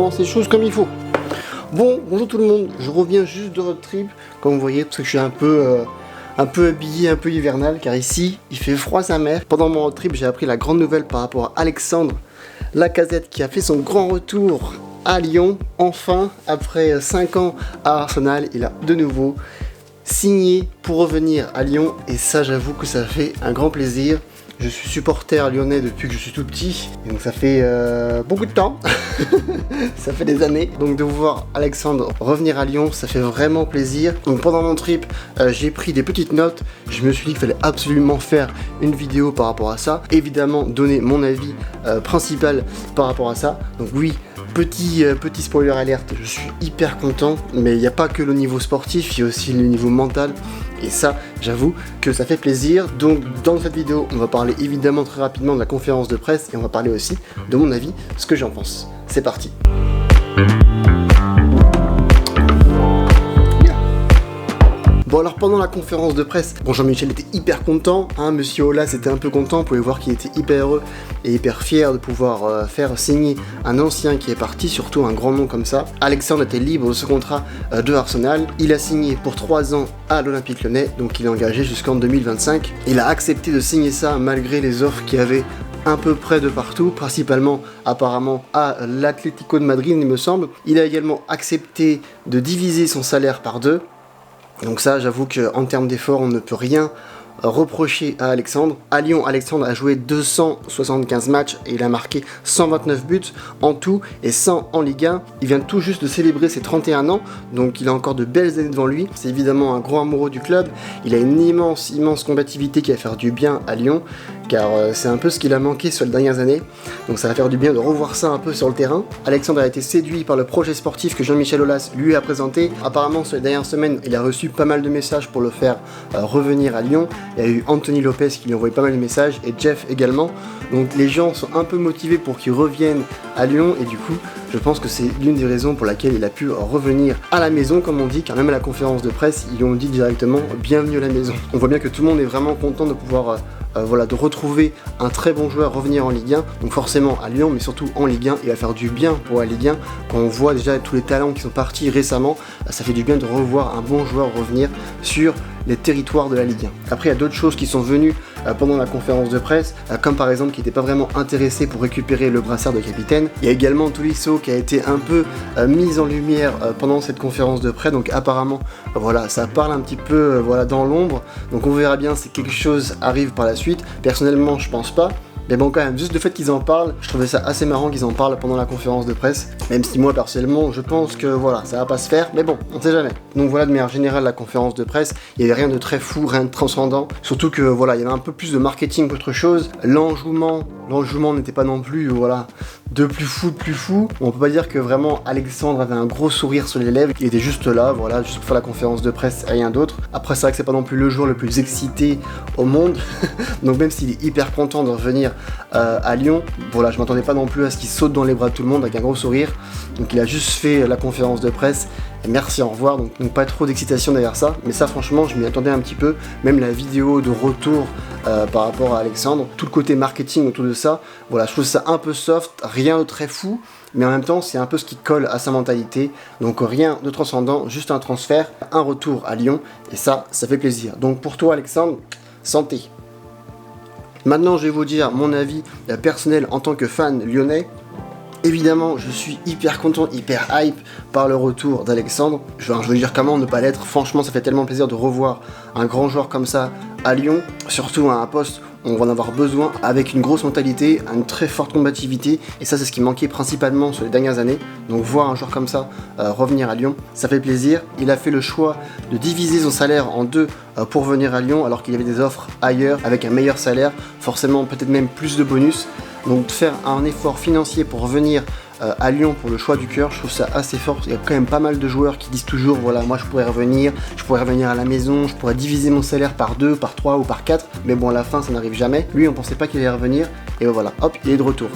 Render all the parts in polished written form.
commence les choses comme il faut. Bon, bonjour tout le monde, je reviens juste de road trip, comme vous voyez, parce que je suis un peu habillé, un peu hivernal, car ici, il fait froid sa mère. Pendant mon road trip, j'ai appris la grande nouvelle par rapport à Alexandre Lacazette, qui a fait son grand retour à Lyon. Enfin, après 5 ans à Arsenal, il a de nouveau signé pour revenir à Lyon, et ça, j'avoue que ça fait un grand plaisir. Je suis supporter lyonnais depuis que je suis tout petit, et donc ça fait beaucoup de temps, ça fait des années. Donc de voir Alexandre revenir à Lyon, ça fait vraiment plaisir. Donc pendant mon trip, j'ai pris des petites notes, je me suis dit qu'il fallait absolument faire une vidéo par rapport à ça. Évidemment donner mon avis principal par rapport à ça. Donc oui, petit spoiler alerte, je suis hyper content, mais il n'y a pas que le niveau sportif, il y a aussi le niveau mental. Et ça, j'avoue que ça fait plaisir. Donc dans cette vidéo, on va parler évidemment très rapidement de la conférence de presse et on va parler aussi de mon avis, ce que j'en pense. C'est parti. Bon alors pendant la conférence de presse, bon Jean-Michel était hyper content, hein, Monsieur Aulas était un peu content, vous pouvez voir qu'il était hyper heureux et hyper fier de pouvoir faire signer un ancien qui est parti, surtout un grand nom comme ça. Alexandre était libre de ce contrat de Arsenal, il a signé pour 3 ans à l'Olympique Lyonnais, donc il est engagé jusqu'en 2025. Il a accepté de signer ça malgré les offres qu'il y avait un peu près de partout, principalement apparemment à l'Atlético de Madrid il me semble. Il a également accepté de diviser son salaire par 2. Donc ça, j'avoue qu'en termes d'effort, on ne peut rien reprocher à Alexandre. À Lyon, Alexandre a joué 275 matchs et il a marqué 129 buts en tout et 100 en Ligue 1. Il vient tout juste de célébrer ses 31 ans, donc il a encore de belles années devant lui. C'est évidemment un gros amoureux du club. Il a une immense combativité qui va faire du bien à Lyon, car c'est un peu ce qu'il a manqué sur les dernières années. Donc ça va faire du bien de revoir ça un peu sur le terrain. Alexandre a été séduit par le projet sportif que Jean-Michel Aulas lui a présenté. Apparemment, sur les dernières semaines, il a reçu pas mal de messages pour le faire revenir à Lyon. Il y a eu Anthony Lopez qui lui a envoyé pas mal de messages et Jeff également. Donc les gens sont un peu motivés pour qu'il revienne à Lyon et du coup, je pense que c'est l'une des raisons pour laquelle il a pu revenir à la maison, comme on dit, car même à la conférence de presse, ils ont dit directement « Bienvenue à la maison ». On voit bien que tout le monde est vraiment content de pouvoir de retrouver un très bon joueur revenir en Ligue 1, donc forcément à Lyon, mais surtout en Ligue 1, il va faire du bien pour la Ligue 1. Quand on voit déjà tous les talents qui sont partis récemment, ça fait du bien de revoir un bon joueur revenir sur les territoires de la Ligue 1. Après, il y a d'autres choses qui sont venues pendant la conférence de presse, comme par exemple qui n'était pas vraiment intéressé pour récupérer le brassard de capitaine. Il y a également Tolisso qui a été un peu mis en lumière pendant cette conférence de presse, donc apparemment, voilà, ça parle un petit peu dans l'ombre, donc on verra bien si quelque chose arrive par la suite. Personnellement, je pense pas. Mais bon, quand même, juste le fait qu'ils en parlent, je trouvais ça assez marrant qu'ils en parlent pendant la conférence de presse. Même si moi, personnellement, je pense que voilà, ça va pas se faire. Mais bon, on sait jamais. Donc voilà, de manière générale, la conférence de presse, il y avait rien de très fou, rien de transcendant. Surtout que voilà, il y avait un peu plus de marketing qu'autre chose. L'enjouement n'était pas non plus, de plus fou. On peut pas dire que vraiment Alexandre avait un gros sourire sur les lèvres. Il était juste là, juste pour faire la conférence de presse, rien d'autre. Après, c'est vrai que c'est pas non plus le joueur le plus excité au monde. Donc même s'il est hyper content de revenir à Lyon, je m'attendais pas non plus à ce qu'il saute dans les bras de tout le monde avec un gros sourire. Donc il a juste fait la conférence de presse et merci, au revoir. Donc pas trop d'excitation derrière ça, mais ça franchement je m'y attendais un petit peu. Même la vidéo de retour par rapport à Alexandre, tout le côté marketing autour de ça, je trouve ça un peu soft, rien de très fou, mais en même temps c'est un peu ce qui colle à sa mentalité. Donc rien de transcendant, juste un transfert, un retour à Lyon, et ça fait plaisir. Donc pour toi Alexandre, santé. Maintenant, je vais vous dire mon avis personnel en tant que fan lyonnais. Évidemment, je suis hyper content, hyper hype par le retour d'Alexandre. Je veux dire comment ne pas l'être. Franchement, ça fait tellement plaisir de revoir un grand joueur comme ça à Lyon, surtout à un poste où on va en avoir besoin, avec une grosse mentalité, une très forte combativité, et ça c'est ce qui manquait principalement sur les dernières années. Donc voir un joueur comme ça revenir à Lyon, ça fait plaisir. Il a fait le choix de diviser son salaire en 2 pour venir à Lyon, alors qu'il y avait des offres ailleurs avec un meilleur salaire, forcément peut-être même plus de bonus. Donc de faire un effort financier pour venir à Lyon pour le choix du cœur, je trouve ça assez fort. Il y a quand même pas mal de joueurs qui disent toujours moi je pourrais revenir à la maison, je pourrais diviser mon salaire par 2, par 3 ou par 4, mais bon à la fin ça n'arrive jamais. Lui on pensait pas qu'il allait revenir et voilà, hop, il est de retour.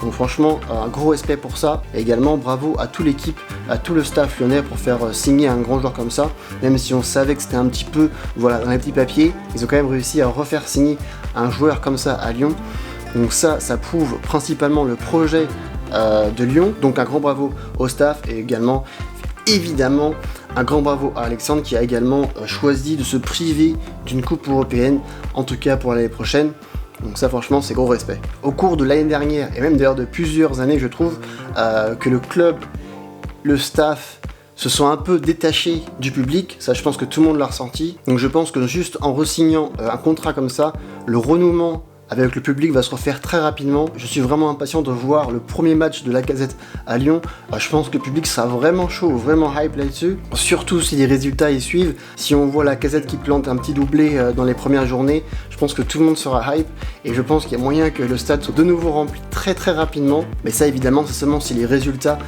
Donc franchement, un gros respect pour ça. Et également bravo à toute l'équipe, à tout le staff lyonnais pour faire signer un grand joueur comme ça. Même si on savait que c'était un petit peu dans les petits papiers, ils ont quand même réussi à refaire signer un joueur comme ça à Lyon. Donc ça prouve principalement le projet de Lyon. Donc un grand bravo au staff et également, évidemment, un grand bravo à Alexandre qui a également choisi de se priver d'une coupe européenne, en tout cas pour l'année prochaine. Donc ça franchement c'est gros respect. Au cours de l'année dernière et même d'ailleurs de plusieurs années je trouve que le club, le staff se sont un peu détachés du public, ça je pense que tout le monde l'a ressenti. Donc je pense que juste en re-signant un contrat comme ça, le renouement avec le public va se refaire très rapidement. Je suis vraiment impatient de voir le premier match de Lacazette à Lyon. Je pense que le public sera vraiment chaud, vraiment hype là-dessus. Surtout si les résultats y suivent. Si on voit Lacazette qui plante un petit doublé dans les premières journées, je pense que tout le monde sera hype. Et je pense qu'il y a moyen que le stade soit de nouveau rempli très très rapidement. Mais ça évidemment c'est seulement si les résultats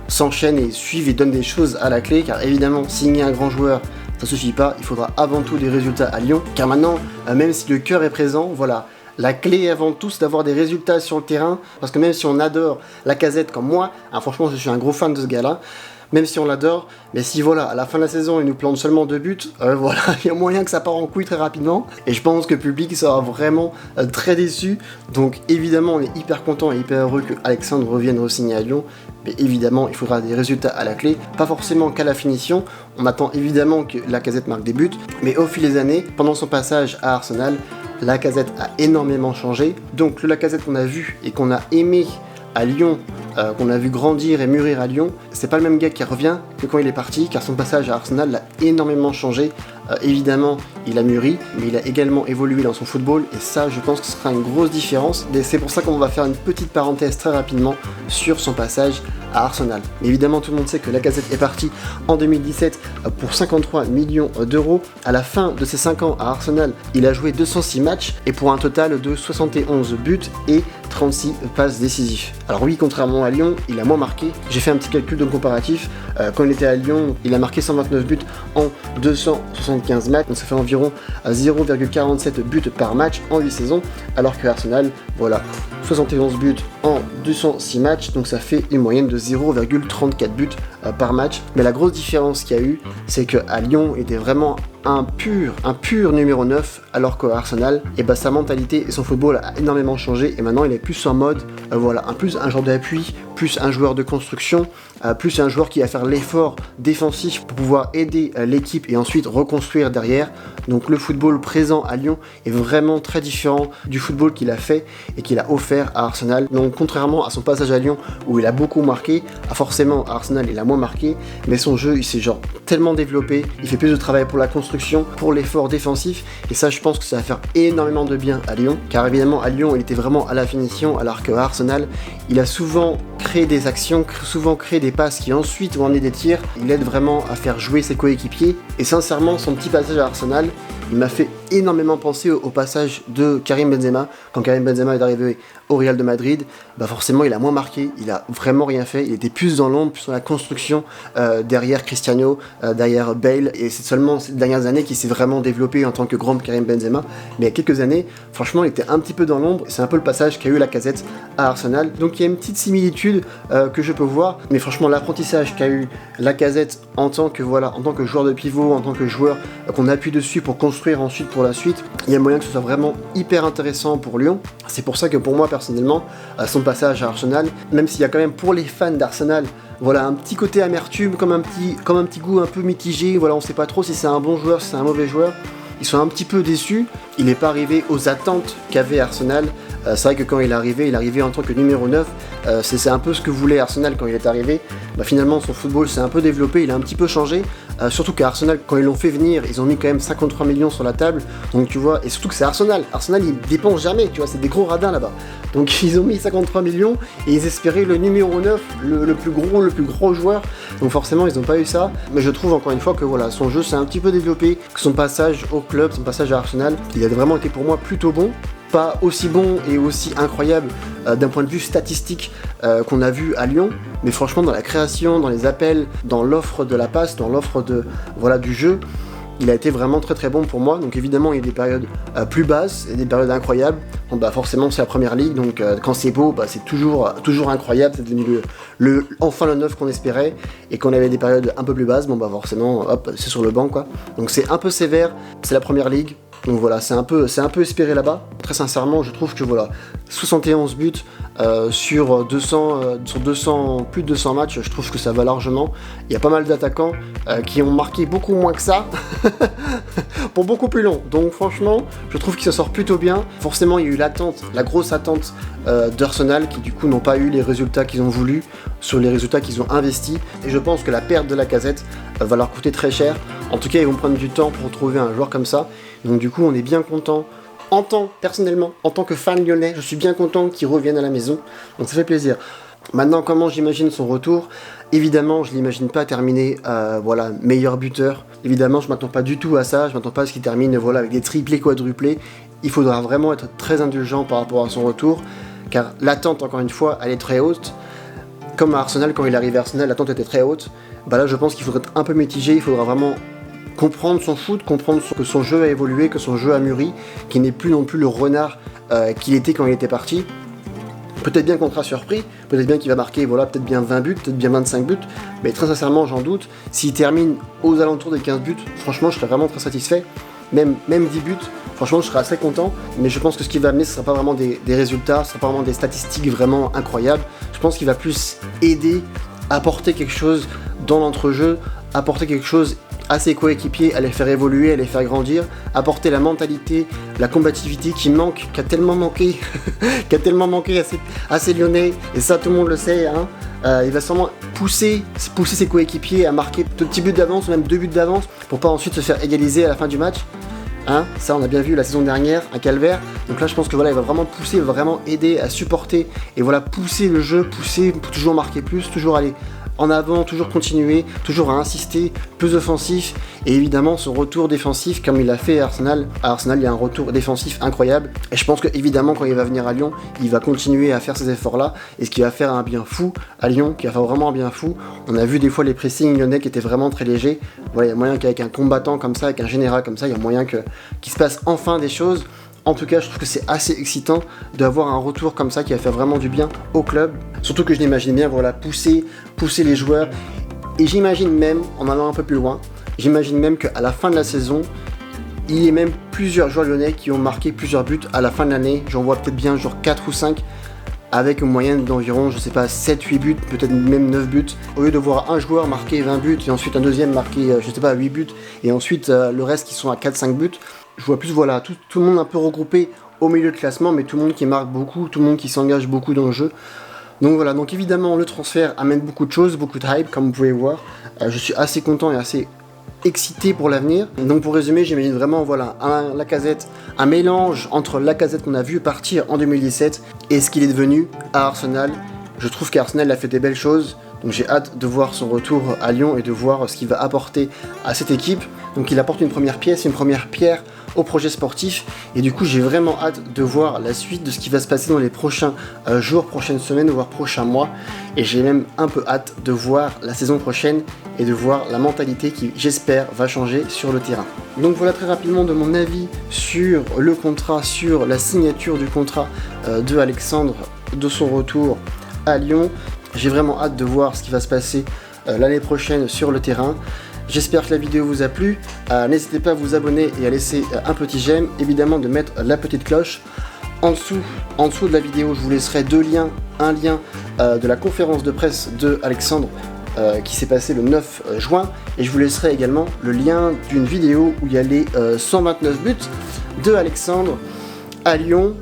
s'enchaînent et suivent et donnent des choses à la clé. Car évidemment signer un grand joueur, ça suffit pas, il faudra avant tout des résultats à Lyon, car maintenant, même si le cœur est présent, voilà, la clé avant tout c'est d'avoir des résultats sur le terrain, parce que même si on adore Lacazette comme moi, franchement je suis un gros fan de ce gars-là, même si on l'adore, mais si voilà, à la fin de la saison il nous plante seulement 2 buts, voilà, il y a moyen que ça part en couille très rapidement, et je pense que le public sera vraiment très déçu, donc évidemment on est hyper content et hyper heureux que Alexandre revienne re-signer à Lyon, mais évidemment il faudra des résultats à la clé, pas forcément qu'à la finition, on attend évidemment que Lacazette marque des buts, mais au fil des années, pendant son passage à Arsenal, Lacazette a énormément changé, donc le Lacazette qu'on a vu et qu'on a aimé à Lyon, qu'on a vu grandir et mûrir à Lyon, c'est pas le même gars qui revient que quand il est parti, car son passage à Arsenal l'a énormément changé. Évidemment, il a mûri, mais il a également évolué dans son football, et ça, je pense que ce sera une grosse différence. Et c'est pour ça qu'on va faire une petite parenthèse très rapidement sur son passage à Arsenal. Mais évidemment, tout le monde sait que Lacazette est parti en 2017 pour 53 millions d'euros. À la fin de ses 5 ans à Arsenal, il a joué 206 matchs, et pour un total de 71 buts et 36 passes décisives. Alors oui, contrairement à Lyon, il a moins marqué. J'ai fait un petit calcul de comparatif. Quand il était à Lyon, il a marqué 129 buts en 275 matchs, donc ça fait environ 0,47 buts par match en 8 saisons, alors que Arsenal, voilà, 71 buts en 206 matchs, donc ça fait une moyenne de 0,34 buts par match. Mais la grosse différence qu'il y a eu, c'est qu'à Lyon, il était vraiment un pur numéro 9, alors qu'à Arsenal, sa mentalité et son football a énormément changé, et maintenant il est plus en mode, plus un joueur d'appui, plus un joueur de construction, plus un joueur qui va faire l'effort défensif pour pouvoir aider l'équipe et ensuite reconstruire derrière. Donc le football présent à Lyon est vraiment très différent du football qu'il a fait et qu'il a offert à Arsenal. Donc contrairement à son passage à Lyon où il a beaucoup marqué, forcément à Arsenal il a moins marqué, mais son jeu il s'est tellement développé, il fait plus de travail pour la construction, pour l'effort défensif, et ça je pense que ça va faire énormément de bien à Lyon, car évidemment à Lyon il était vraiment à la finition, alors qu'à Arsenal il a souvent créé des actions, souvent créé des passes qui ensuite vont amener des tirs. Il aide vraiment à faire jouer ses coéquipiers, et sincèrement son petit passage à Arsenal, il m'a fait énormément penser au passage de Karim Benzema. Quand Karim Benzema est arrivé au Real de Madrid, forcément il a moins marqué, il a vraiment rien fait, il était plus dans l'ombre, plus dans la construction derrière Cristiano, derrière Bale, et c'est seulement ces dernières années qu'il s'est vraiment développé en tant que grand Karim Benzema. Mais il y a quelques années, franchement il était un petit peu dans l'ombre, c'est un peu le passage qu'a eu Lacazette à Arsenal. Donc il y a une petite similitude que je peux voir, mais franchement l'apprentissage qu'a eu Lacazette en tant que joueur de pivot, en tant que joueur qu'on appuie dessus pour construire ensuite pour la suite, il y a moyen que ce soit vraiment hyper intéressant pour Lyon. C'est pour ça que pour moi personnellement, son passage à Arsenal, même s'il y a quand même pour les fans d'Arsenal, un petit côté amertume, comme un petit goût un peu mitigé, on sait pas trop si c'est un bon joueur, si c'est un mauvais joueur. Ils sont un petit peu déçus, il n'est pas arrivé aux attentes qu'avait Arsenal. C'est vrai que quand il est arrivé en tant que numéro 9, c'est un peu ce que voulait Arsenal quand il est arrivé. Finalement son football s'est un peu développé, il a un petit peu changé, surtout qu'à Arsenal, quand ils l'ont fait venir, ils ont mis quand même 53 millions sur la table, donc tu vois, et surtout que c'est Arsenal ils dépensent jamais, tu vois, c'est des gros radins là-bas. Donc ils ont mis 53 millions et ils espéraient le numéro 9, le plus gros joueur, donc forcément ils n'ont pas eu ça, mais je trouve encore une fois que son jeu s'est un petit peu développé, que son passage au club, son passage à Arsenal, il a vraiment été pour moi plutôt bon. Pas aussi bon et aussi incroyable d'un point de vue statistique qu'on a vu à Lyon, mais franchement dans la création, dans les appels, dans l'offre de la passe, dans l'offre du jeu, il a été vraiment très très bon pour moi. Donc évidemment il y a des périodes plus basses et des périodes incroyables. Forcément c'est la première ligue, donc quand c'est beau, c'est toujours incroyable, c'est devenu enfin le 9 qu'on espérait, et quand on avait des périodes un peu plus basses, forcément c'est sur le banc quoi. Donc c'est un peu sévère, c'est la première ligue. Donc c'est un peu espéré là-bas. Très sincèrement, je trouve que 71 buts sur 200, plus de 200 matchs, je trouve que ça va largement. Il y a pas mal d'attaquants qui ont marqué beaucoup moins que ça, pour beaucoup plus long. Donc franchement, je trouve qu'il se sort plutôt bien. Forcément, il y a eu l'attente, la grosse attente d'Arsenal, qui du coup n'ont pas eu les résultats qu'ils ont voulu, sur les résultats qu'ils ont investis. Et je pense que la perte de Lacazette va leur coûter très cher. En tout cas, ils vont prendre du temps pour trouver un joueur comme ça. Donc du coup, on est bien content. Personnellement, en tant que fan lyonnais, je suis bien content qu'il revienne à la maison. Donc ça fait plaisir. Maintenant, comment j'imagine son retour? Évidemment, je ne l'imagine pas terminer meilleur buteur. Évidemment, je ne m'attends pas du tout à ça. Je ne m'attends pas à ce qu'il termine avec des triplés, quadruplés. Il faudra vraiment être très indulgent par rapport à son retour, car l'attente, encore une fois, elle est très haute. Comme à Arsenal, quand il est arrivé à Arsenal, l'attente était très haute. Là, je pense qu'il faudra être un peu mitigé. Il faudra vraiment comprendre son foot, comprendre que son jeu a évolué, que son jeu a mûri, qu'il n'est plus non plus le renard qu'il était quand il était parti. Peut-être bien qu'on sera surpris, peut-être bien qu'il va marquer peut-être bien 20 buts, peut-être bien 25 buts, mais très sincèrement j'en doute. S'il termine aux alentours des 15 buts, franchement je serais vraiment très satisfait. Même 10 buts, franchement je serais assez content, mais je pense que ce qu'il va amener ce ne sera pas vraiment des résultats, ce ne sera pas vraiment des statistiques vraiment incroyables. Je pense qu'il va plus aider, apporter quelque chose dans l'entrejeu, apporter quelque chose à ses coéquipiers, à les faire évoluer, à les faire grandir, apporter la mentalité, la combativité qui a tellement manqué à ces Lyonnais, et ça tout le monde le sait, hein. Il va sûrement pousser ses coéquipiers à marquer de petits buts d'avance, ou même 2 buts d'avance, pour pas ensuite se faire égaliser à la fin du match. Hein, ça on a bien vu la saison dernière, un calvaire. Donc là je pense que il va vraiment pousser, il va vraiment aider à supporter, et pousser le jeu, pousser pour toujours marquer plus, toujours aller en avant, toujours continuer, toujours à insister, plus offensif, et évidemment son retour défensif comme il a fait à Arsenal. À Arsenal, il y a un retour défensif incroyable, et je pense que évidemment quand il va venir à Lyon, il va continuer à faire ces efforts-là, et ce qui va faire un bien fou à Lyon, qui va faire vraiment un bien fou. On a vu des fois les pressings lyonnais qui étaient vraiment très légers. Il y a moyen qu'avec un combattant comme ça, avec un général comme ça, il y a moyen qu'il se passe enfin des choses. En tout cas, je trouve que c'est assez excitant d'avoir un retour comme ça qui va faire vraiment du bien au club. Surtout que je l'imagine bien, pousser les joueurs. Et j'imagine même, en allant un peu plus loin, j'imagine même qu'à la fin de la saison, il y a même plusieurs joueurs lyonnais qui ont marqué plusieurs buts à la fin de l'année. J'en vois peut-être bien genre 4 ou 5, avec une moyenne d'environ, 7-8 buts, peut-être même 9 buts. Au lieu de voir un joueur marquer 20 buts, et ensuite un deuxième marquer, 8 buts, et ensuite le reste qui sont à 4-5 buts, je vois plus tout le monde un peu regroupé au milieu de classement, mais tout le monde qui marque beaucoup, tout le monde qui s'engage beaucoup dans le jeu. Donc évidemment le transfert amène beaucoup de choses, beaucoup de hype comme vous pouvez voir. Je suis assez content et assez excité pour l'avenir. Donc pour résumer, j'imagine vraiment un Lacazette, un mélange entre Lacazette qu'on a vu partir en 2017 et ce qu'il est devenu à Arsenal. Je trouve qu'Arsenal a fait des belles choses. Donc j'ai hâte de voir son retour à Lyon et de voir ce qu'il va apporter à cette équipe. Donc il apporte une première pierre au projet sportif, et du coup j'ai vraiment hâte de voir la suite de ce qui va se passer dans les prochains jours, prochaines semaines, voire prochains mois, et j'ai même un peu hâte de voir la saison prochaine et de voir la mentalité qui, j'espère, va changer sur le terrain. Donc voilà très rapidement de mon avis sur le contrat, sur la signature du contrat de Alexandre, de son retour à Lyon. J'ai vraiment hâte de voir ce qui va se passer l'année prochaine sur le terrain. J'espère que la vidéo vous a plu. N'hésitez pas à vous abonner et à laisser un petit j'aime. Évidemment de mettre la petite cloche. En dessous de la vidéo, je vous laisserai deux liens. Un lien de la conférence de presse de Alexandre qui s'est passée le 9 juin. Et je vous laisserai également le lien d'une vidéo où il y a les 129 buts de Alexandre à Lyon.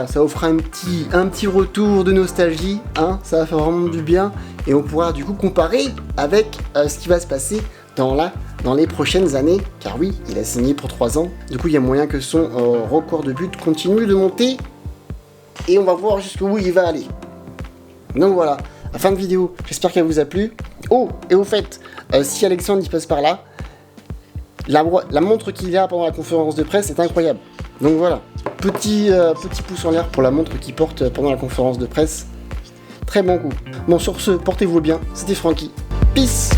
Ça offre un petit retour de nostalgie, hein, ça va faire vraiment du bien, et on pourra du coup comparer avec ce qui va se passer dans les prochaines années, car oui, il a signé pour 3 ans, du coup il y a moyen que son record de buts continue de monter, et on va voir jusqu'où il va aller. Donc voilà, la fin de vidéo, j'espère qu'elle vous a plu. Oh, et au fait, si Alexandre il passe par là, la montre qu'il a pendant la conférence de presse est incroyable. Donc voilà, petit pouce en l'air pour la montre qu'il porte pendant la conférence de presse. Très bon coup. Bon, sur ce, portez-vous bien. C'était Francky. Peace.